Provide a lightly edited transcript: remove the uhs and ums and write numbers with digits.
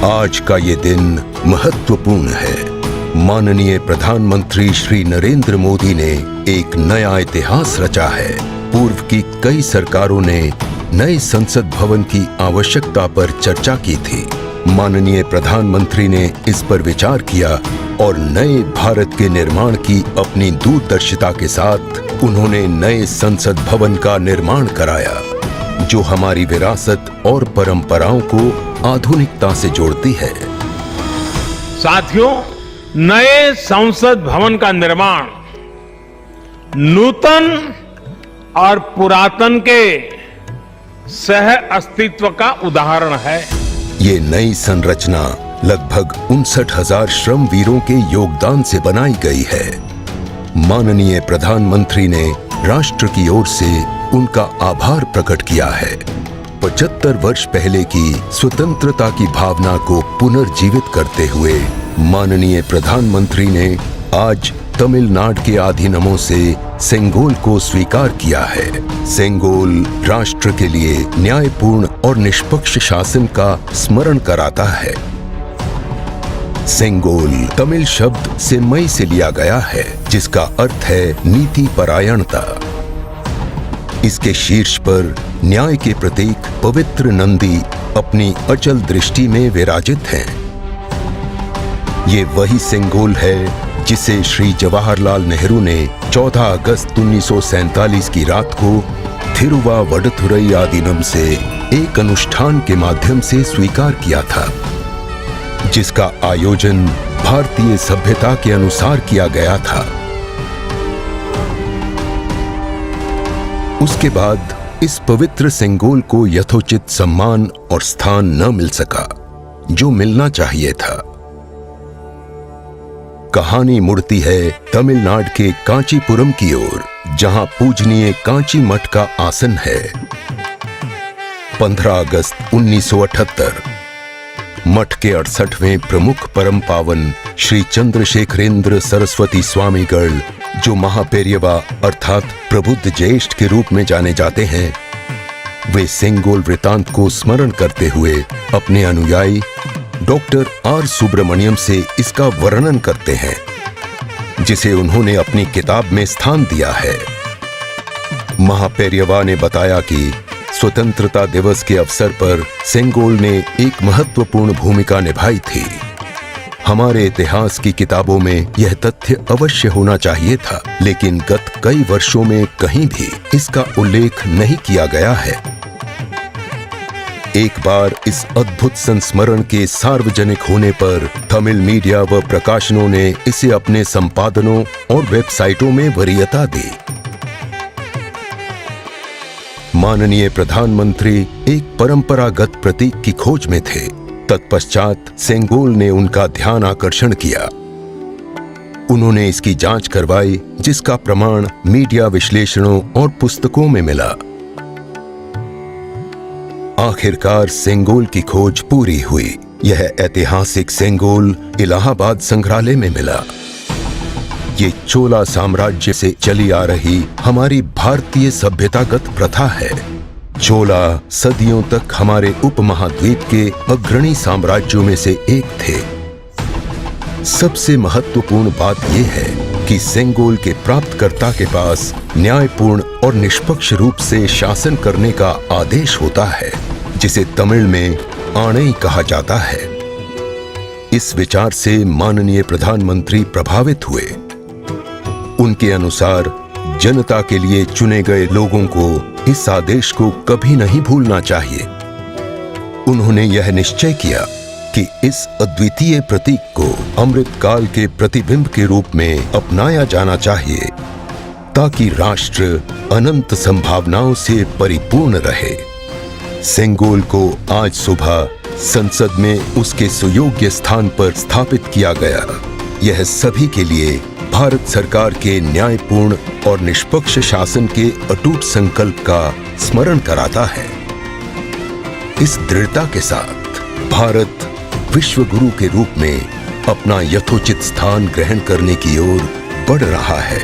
आज का ये दिन महत्वपूर्ण है। माननीय प्रधानमंत्री श्री नरेंद्र मोदी ने एक नया इतिहास रचा है। पूर्व की कई सरकारों ने नए संसद भवन की आवश्यकता पर चर्चा की थी। माननीय प्रधानमंत्री ने इस पर विचार किया और नए भारत के निर्माण की अपनी दूरदर्शिता के साथ उन्होंने नए संसद भवन का निर्माण कराया, जो हमारी विरासत और परंपराओं को आधुनिकता से जोड़ती है। साथियों, नए संसद भवन का निर्माण नूतन और पुरातन के सह अस्तित्व का उदाहरण है। ये नई संरचना लगभग 59,000 श्रम वीरों के योगदान से बनाई गई है। माननीय प्रधानमंत्री ने राष्ट्र की ओर से उनका आभार प्रकट किया है। 75 वर्ष पहले की स्वतंत्रता की भावना को पुनर्जीवित करते हुए माननीय प्रधानमंत्री ने आज तमिलनाडु के अधीनमों से सेंगोल को स्वीकार किया है। सेंगोल राष्ट्र के लिए न्यायपूर्ण और निष्पक्ष शासन का स्मरण कराता है। सेंगोल तमिल शब्द सेम्मई से लिया गया है, जिसका अर्थ है नीति परायणता। इसके शीर्ष पर न्याय के प्रतीक पवित्र नंदी अपनी अचल दृष्टि में विराजित हैं। ये वही सेंगोल है जिसे श्री जवाहरलाल नेहरू ने 14 अगस्त 1947 की रात को थिरुवावडथुरई आदीनम से एक अनुष्ठान के माध्यम से स्वीकार किया था, जिसका आयोजन भारतीय सभ्यता के अनुसार किया गया था। उसके बाद इस पवित्र सेंगोल को यथोचित सम्मान और स्थान न मिल सका, जो मिलना चाहिए था। कहानी मुड़ती है तमिलनाडु के कांचीपुरम की ओर, जहां पूजनीय कांची मठ का आसन है। 15 अगस्त 1978 मठ के 68वें प्रमुख परम पावन श्री चंद्रशेखरेंद्र सरस्वती स्वामीगढ़, जो महापेरियवा अर्थात प्रबुद्ध ज्येष्ठ के रूप में जाने जाते हैं, वे सेंगोल वृतांत को स्मरण करते हुए अपने अनुयायी डॉक्टर आर सुब्रमण्यम से इसका वर्णन करते हैं, जिसे उन्होंने अपनी किताब में स्थान दिया है। महापेरियवा ने बताया कि स्वतंत्रता दिवस के अवसर पर सेंगोल ने एक महत्वपूर्ण भूमिका निभाई थी। हमारे इतिहास की किताबों में यह तथ्य अवश्य होना चाहिए था, लेकिन गत कई वर्षों में कहीं भी इसका उल्लेख नहीं किया गया है। एक बार इस अद्भुत संस्मरण के सार्वजनिक होने पर तमिल मीडिया व प्रकाशनों ने इसे अपने संपादनों और वेबसाइटों में वरीयता दी। माननीय प्रधानमंत्री एक परंपरागत प्रतीक की खोज में थे। तत्पश्चात सेंगोल ने उनका ध्यान आकर्षण किया। उन्होंने इसकी जांच करवाई, जिसका प्रमाण मीडिया विश्लेषणों और पुस्तकों में मिला। आखिरकार सेंगोल की खोज पूरी हुई। यह ऐतिहासिक सेंगोल इलाहाबाद संग्रहालय में मिला। ये चोला साम्राज्य से चली आ रही हमारी भारतीय सभ्यतागत प्रथा है। चोला सदियों तक हमारे उपमहाद्वीप के अग्रणी साम्राज्यों में से एक थे। सबसे महत्वपूर्ण बात यह है कि सेंगोल के प्राप्तकर्ता के पास न्यायपूर्ण और निष्पक्ष रूप से शासन करने का आदेश होता है, जिसे तमिल में आणई कहा जाता है। इस विचार से माननीय प्रधानमंत्री प्रभावित हुए। उनके अनुसार जनता के लिए चुने गए लोगों को इस आदेश को कभी नहीं भूलना चाहिए। उन्होंने यह निश्चय किया कि इस अद्वितीय प्रतीक को अमृतकाल के प्रतिबिंब के रूप में अपनाया जाना चाहिए, ताकि राष्ट्र अनंत संभावनाओं से परिपूर्ण रहे। सेंगोल को आज सुबह संसद में उसके सुयोग्य स्थान पर स्थापित किया गया। यह सभी के लिए भारत सरकार के न्यायपूर्ण और निष्पक्ष शासन के अटूट संकल्प का स्मरण कराता है। इस दृढ़ता के साथ भारत विश्व गुरु के रूप में अपना यथोचित स्थान ग्रहण करने की ओर बढ़ रहा है।